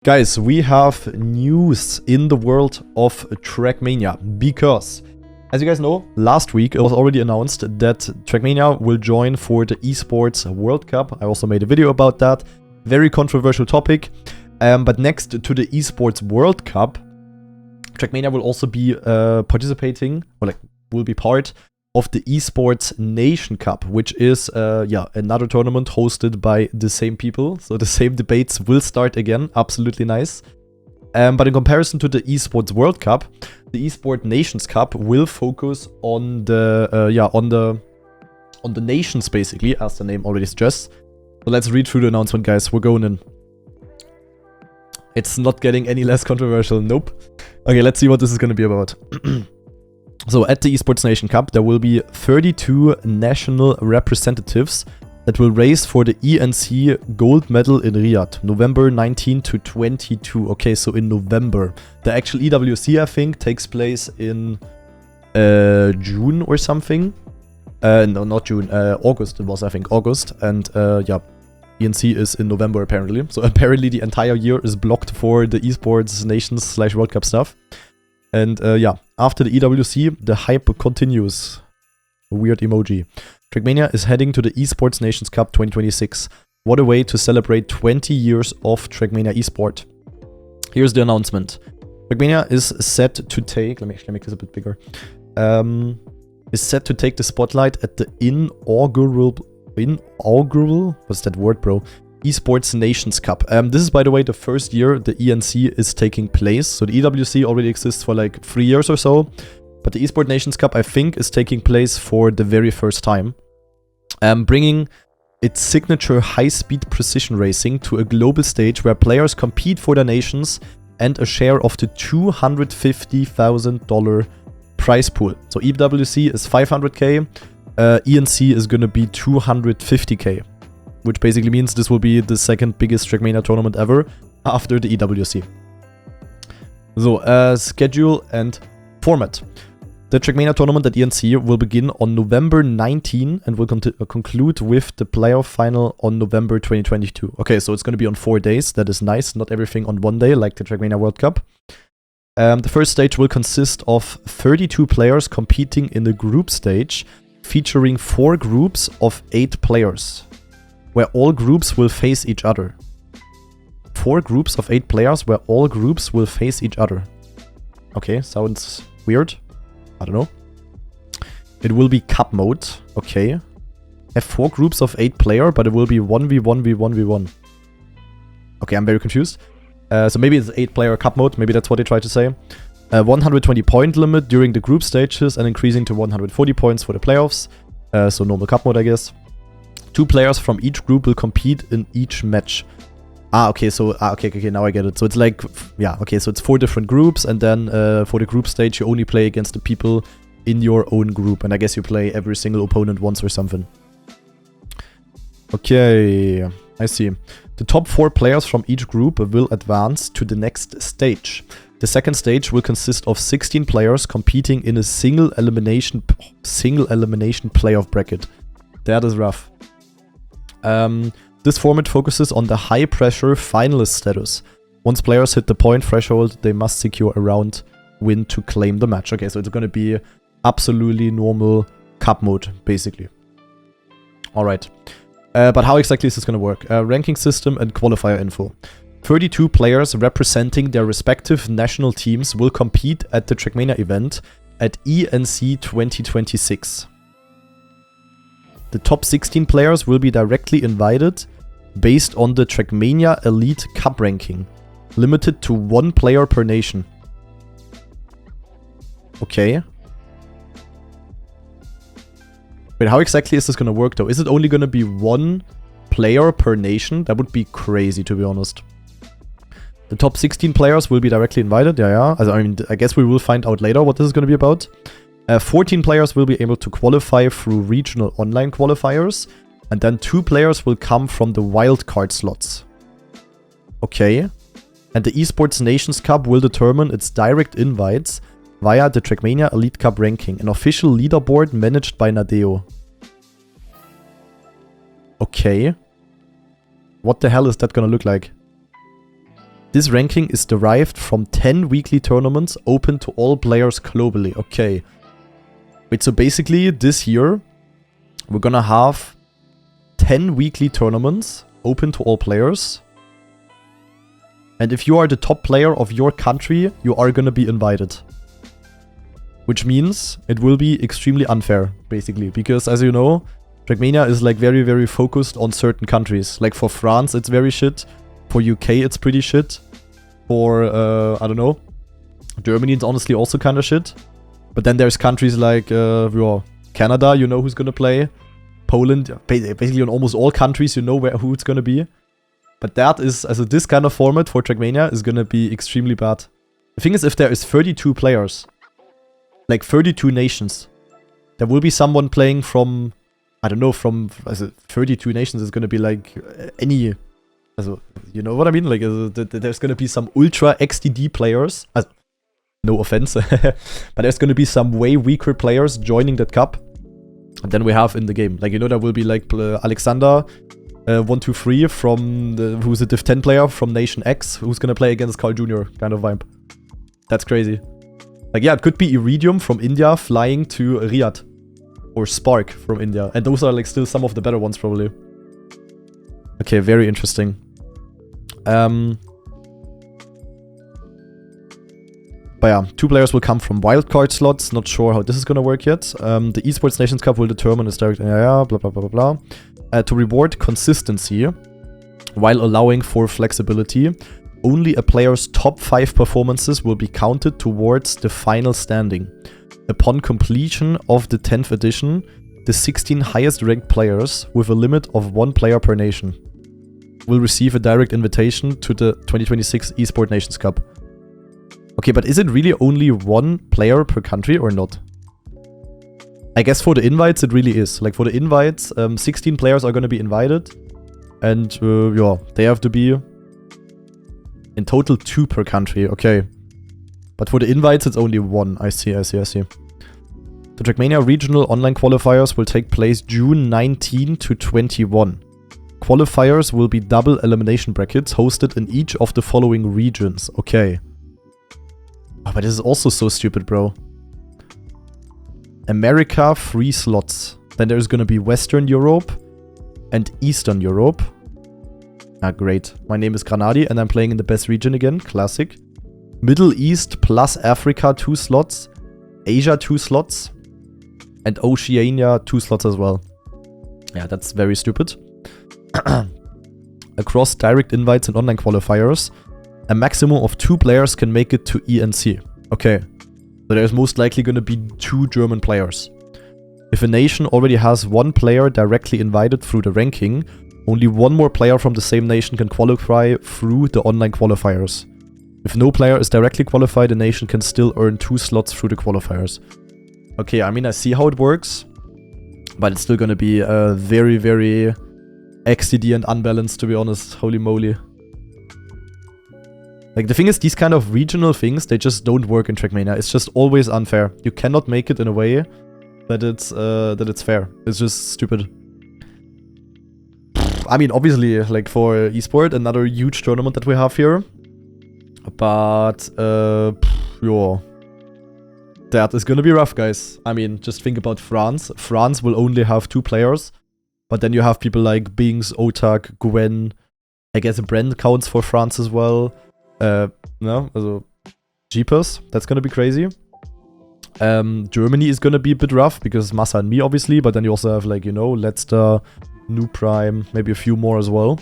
Guys, we have news in the world of Trackmania because, as you guys know, last week it was already announced that Trackmania will join for the Esports World Cup. I also made a video about that. Very controversial topic. But next to the Esports World Cup, Trackmania will also be participating, or will be part of the Esports Nations Cup, which is another tournament hosted by the same people. So the same debates will start again. Absolutely nice. But in comparison to the Esports World Cup, the Esports Nations Cup will focus on the on the nations, basically, as the name already suggests. So let's read through the announcement, guys. We're going in. It's not getting any less controversial. Nope. Okay, let's see what this is going to be about. So at the Esports Nations Cup, there will be 32 national representatives that will race for the ENC gold medal in Riyadh, November 19 to 22. Okay, so in November. The actual EWC, I think, takes place in June or something. No, not June. August it was, I think. August. And ENC is in November, apparently. So apparently the entire year is blocked for the Esports Nations / World Cup stuff. And after the EWC, the hype continues. Weird emoji. Trackmania is heading to the Esports Nations Cup 2026. What a way to celebrate 20 years of Trackmania esport. Here's the announcement. Trackmania is set to take, let me actually make this a bit bigger, is set to take the spotlight at the inaugural, what's that word, bro? Esports Nations Cup. This is, by the way, the first year the ENC is taking place. So the EWC already exists for like 3 years or so. But the Esports Nations Cup, I think, is taking place for the very first time. Bringing its signature high-speed precision racing to a global stage where players compete for their nations and a share of the $250,000 prize pool. So EWC is 500k, ENC is gonna be 250k. Which basically means this will be the second biggest Trackmania tournament ever after the EWC. So, schedule and format. The Trackmania tournament at ENC will begin on November 19 and will conclude with the playoff final on November 2022. Okay, so it's going to be on 4 days. That is nice. Not everything on 1 day like the Trackmania World Cup. The first stage will consist of 32 players competing in the group stage, featuring 4 groups of 8 players. Where all groups will face each other. 4 groups of 8 players where all groups will face each other. Okay, sounds weird. I don't know. It will be cup mode. Okay. Have 4 groups of 8 players, but it will be 1v1v1v1. Okay, I'm very confused. So maybe it's 8-player cup mode. Maybe that's what they tried to say. 120 point limit during the group stages and increasing to 140 points for the playoffs. So normal cup mode, I guess. 2 players from each group will compete in each match. Okay, so, okay, now I get it. So it's like, okay, so it's 4 different groups, and then for the group stage, you only play against the people in your own group, and I guess you play every single opponent once or something. Okay, I see. The top 4 players from each group will advance to the next stage. The second stage will consist of 16 players competing in a single elimination playoff bracket. That is rough. This format focuses on the high-pressure finalist status. Once players hit the point threshold, they must secure a round win to claim the match. Okay, so it's going to be absolutely normal cup mode, basically. Alright. But how exactly is this going to work? Ranking system and qualifier info. 32 players representing their respective national teams will compete at the Trackmania event at ENC 2026. The top 16 players will be directly invited based on the Trackmania Elite Cup ranking, limited to 1 player per nation. Okay. Wait, how exactly is this going to work though? Is it only going to be 1 player per nation? That would be crazy, to be honest. The top 16 players will be directly invited. Yeah. I mean, I guess we will find out later what this is going to be about. 14 players will be able to qualify through regional online qualifiers, and then 2 players will come from the wildcard slots. Okay. And the Esports Nations Cup will determine its direct invites via the Trackmania Elite Cup ranking, an official leaderboard managed by Nadeo. Okay. What the hell is that gonna look like? This ranking is derived from 10 weekly tournaments open to all players globally. Okay. Wait, so basically this year we're gonna have 10 weekly tournaments open to all players. And if you are the top player of your country, you are gonna be invited. Which means it will be extremely unfair, basically. Because as you know, Trackmania is like very, very focused on certain countries. Like for France, it's very shit. For UK, it's pretty shit. For, I don't know, Germany is honestly also kind of shit. But then there's countries like Canada, you know who's gonna play. Poland, basically on almost all countries, you know who it's gonna be. But that is, also this kind of format for Trackmania is gonna be extremely bad. The thing is, if there is 32 players, like 32 nations, there will be someone playing from, I don't know, from 32 nations is gonna be like any, also, you know what I mean? Like, there's gonna be some ultra XDD players, no offense, but there's gonna be some way weaker players joining that cup than we have in the game. Like, you know, there will be like Alexander 123 from who's a Div 10 player from Nation X, who's gonna play against Carl Jr. kind of vibe. That's crazy. Like, yeah, it could be Iridium from India flying to Riyadh. Or Spark from India. And those are like still some of the better ones probably. Okay, very interesting. But yeah, 2 players will come from wildcard slots. Not sure how this is gonna work yet. The Esports Nations Cup will determine its direct... blah, blah, blah, blah, blah. To reward consistency, while allowing for flexibility, only a player's top 5 performances will be counted towards the final standing. Upon completion of the 10th edition, the 16 highest ranked players, with a limit of 1 player per nation, will receive a direct invitation to the 2026 Esports Nations Cup. Okay, but is it really only 1 player per country or not? I guess for the invites it really is. Like for the invites, 16 players are going to be invited. And yeah, they have to be in total 2 per country. Okay. But for the invites it's only 1. I see. The Trackmania regional online qualifiers will take place June 19 to 21. Qualifiers will be double elimination brackets hosted in each of the following regions. Okay. Oh, but this is also so stupid, bro. America, 3 slots. Then there's gonna be Western Europe and Eastern Europe. Ah, great. My name is Granadi and I'm playing in the best region again. Classic. Middle East plus Africa, 2 slots. Asia, 2 slots. And Oceania, 2 slots as well. Yeah, that's very stupid. Across direct invites and online qualifiers, a maximum of 2 players can make it to ENC. Okay. So there's most likely going to be 2 German players. If a nation already has 1 player directly invited through the ranking, only 1 more player from the same nation can qualify through the online qualifiers. If no player is directly qualified, the nation can still earn 2 slots through the qualifiers. Okay, I mean, I see how it works, but it's still going to be very, very XDD and unbalanced, to be honest. Holy moly. Like, the thing is, these kind of regional things, they just don't work in Trackmania. It's just always unfair. You cannot make it in a way that it's fair. It's just stupid. I mean, obviously, like, for eSport, another huge tournament that we have here. But, yeah. That is gonna be rough, guys. I mean, just think about France. France will only have 2 players. But then you have people like Bings, Otak, Gwen. I guess Brand counts for France as well. No, also Jeepers. That's gonna be crazy. Germany is gonna be a bit rough because Massa and me, obviously. But then you also have, like, you know, Leicester, New Prime, maybe a few more as well.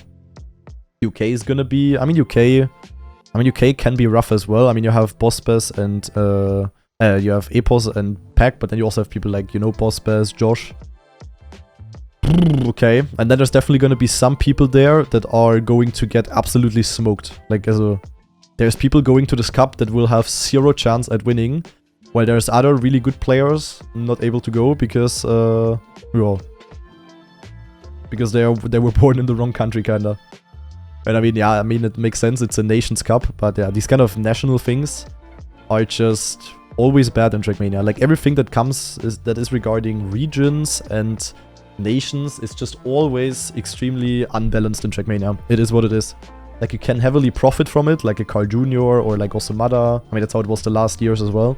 UK is gonna be... I mean, UK can be rough as well. I mean, you have Bospes and... you have Epos and Pack, but then you also have people like, you know, Bospes, Josh. Okay, and then there's definitely going to be some people there that are going to get absolutely smoked. Like, there's people going to this cup that will have 0 chance at winning, while there's other really good players not able to go because, well, because they were born in the wrong country, kinda. And I mean, yeah, I mean, it makes sense. It's a Nations Cup, but yeah, these kind of national things are just always bad in Trackmania. Like, everything that comes that is regarding regions and nations is just always extremely unbalanced in Trackmania. It is what it is. Like, you can heavily profit from it, like a Carl Jr. or like Osumada. I mean, that's how it was the last years as well.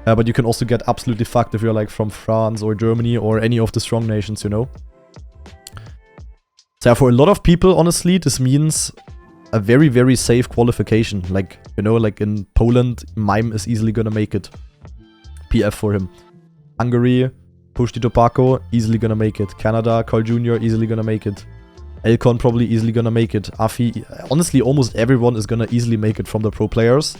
But you can also get absolutely fucked if you're like from France or Germany or any of the strong nations, you know? So for a lot of people, honestly, this means a very, very safe qualification. Like, you know, like in Poland, Mime is easily gonna make it. PF for him. Hungary, Pushti Topako, easily gonna make it. Canada, Carl Jr., easily gonna make it. Elcon probably easily gonna make it. Afi, honestly, almost everyone is gonna easily make it from the pro players.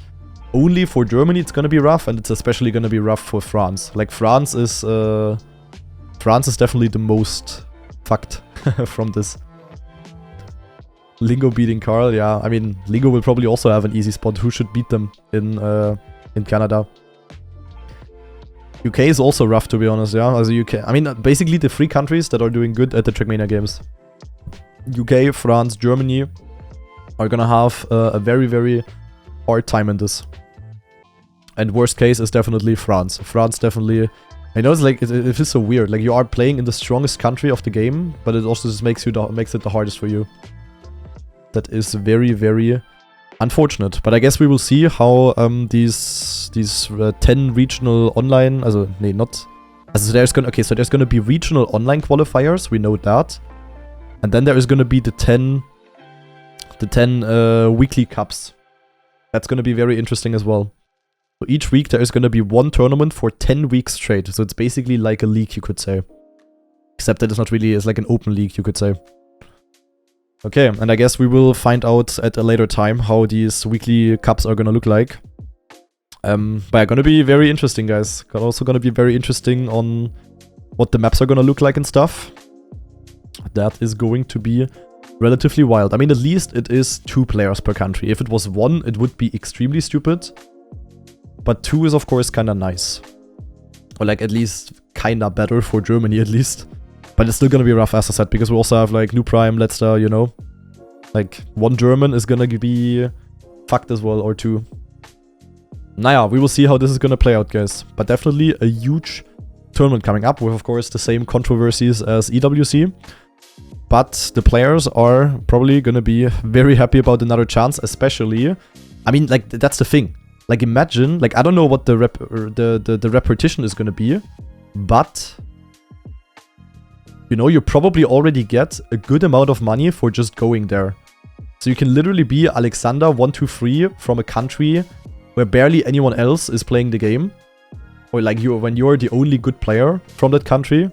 Only for Germany it's gonna be rough, and it's especially gonna be rough for France. Like, France is definitely the most fucked from this. Lingo beating Carl, yeah. I mean, Lingo will probably also have an easy spot. Who should beat them in Canada? UK is also rough, to be honest, yeah. As UK, I mean, basically the 3 countries that are doing good at the Trackmania games. UK, France, Germany are gonna have a very, very hard time in this. And worst case is definitely France. France definitely... I know it's like, it is so weird. Like, you are playing in the strongest country of the game, but it also just makes it the hardest for you. That is very, very unfortunate. But I guess we will see how these 10 regional online... Also, nee, not... Also, there's gonna be regional online qualifiers, we know that. And then there is gonna be the 10 weekly cups. That's gonna be very interesting as well. So each week there is gonna be one tournament for 10 weeks straight. So it's basically like a league, you could say. Except that it's not really, it's like an open league, you could say. Okay, and I guess we will find out at a later time how these weekly cups are gonna look like. But gonna be very interesting, guys. Also gonna be very interesting on what the maps are gonna look like and stuff. That is going to be relatively wild. I mean, at least it is 2 players per country. If it was 1, it would be extremely stupid. But 2 is, of course, kinda nice. Or, like, at least kinda better for Germany, at least. But it's still gonna be rough, as I said, because we also have, like, New Prime, Letzter, you know? Like, 1 German is gonna be fucked as well, or 2. Naja, we will see how this is gonna play out, guys. But definitely a huge tournament coming up with, of course, the same controversies as EWC. But the players are probably gonna be very happy about another chance, especially... I mean, like, that's the thing. Like, imagine... Like, I don't know what the repetition is gonna be, but... You know, you probably already get a good amount of money for just going there. So you can literally be Alexander 123 from a country where barely anyone else is playing the game. Or like when you're the only good player from that country.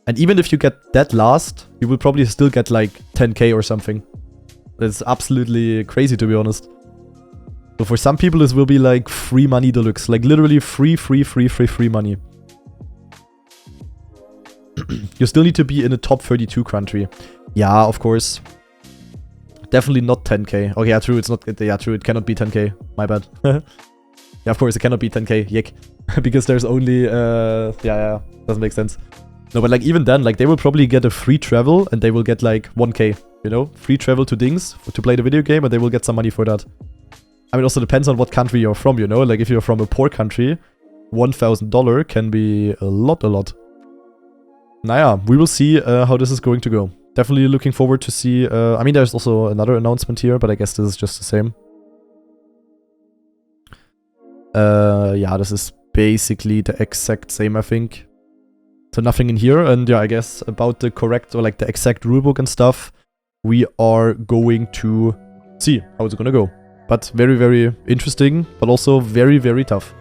And even if you get that last, you will probably still get like 10k or something. That's absolutely crazy, to be honest. So for some people this will be like free money deluxe. Like literally free money. You still need to be in a top 32 country. Yeah, of course. Definitely not 10k. Okay, yeah, true, it's not... Yeah, true, it cannot be 10k. My bad. Yeah, of course, it cannot be 10k. Yek. Because there's only... yeah, doesn't make sense. No, but like even then, like they will probably get a free travel and they will get like 1k, you know? Free travel to Dings to play the video game and they will get some money for that. I mean, also depends on what country you're from, you know? Like if you're from a poor country, $1,000 can be a lot. Naja, we will see how this is going to go. Definitely looking forward to see... I mean, there's also another announcement here, but I guess this is just the same. Yeah, this is basically the exact same, I think. So nothing in here, and yeah, I guess about the correct or like the exact rulebook and stuff, we are going to see how it's gonna go. But very, very interesting, but also very, very tough.